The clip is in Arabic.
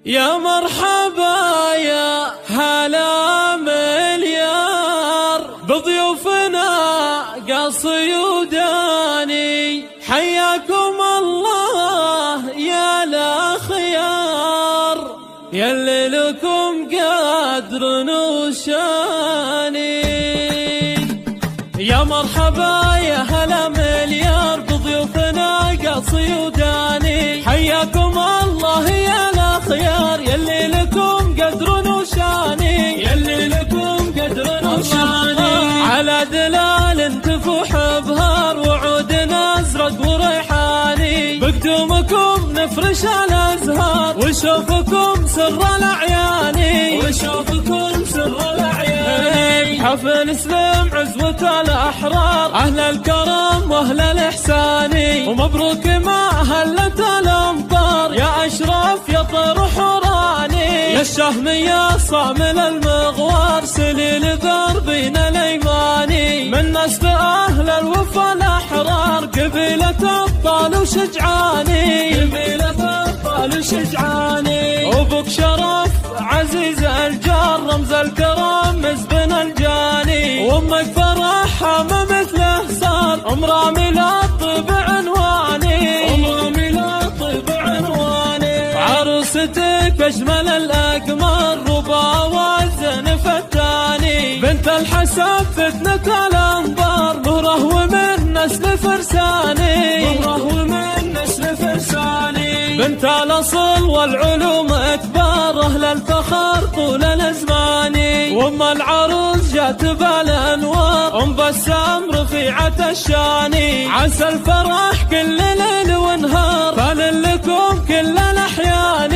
يا مرحبا يا هلا مليار بضيوفنا قاصي وداني، حياكم الله يا الأخيار يلي لكم قدر وشاني. يا مرحبا يا هلا مليار بضيوفنا قاصي وداني، حياكم الله يا الأخيار يلي لكم قدر وشاني، يلي لكم قدر وشاني. على دلال تفوح بهار وعودنا ازرق وريحاني، بقدومكم نفرش الازهار وشوفكم سر الاعياني، وشوفكم سر الاعياني. حفل سلم عزوة الاحرار اهل الكرم واهل الاحساني، ومبروك ما هلت الامطار يا اشرف يا طير حوراني، يا الشهم يا صامل المغوار سليل دربنا الايماني، من نسل اهل الوفا الاحرار قبيلة ابطال وشجعاني، قبيلة ابطال وشجعاني. وبك شرف عزيز الجار رمز الكرم مزبن الجاني، وامك فرحها ما مثله صار عمره ميلاد طيب عنواني، عمره ميلاد طيب عنواني. عروستك اجمل الاقمار ربا والزنف الثاني، بنت الحسب فتنة الانظار مهره ومن نسل فرساني، مهره ومن نسل فرساني. بنت الاصل والعلوم اكبر اهل الفخر طول الازمان، وام العروس جات بالانوار ام بسام رفيعة الشاني، عسى الفرح كل ليل ونهار فال لكم كل الاحيان.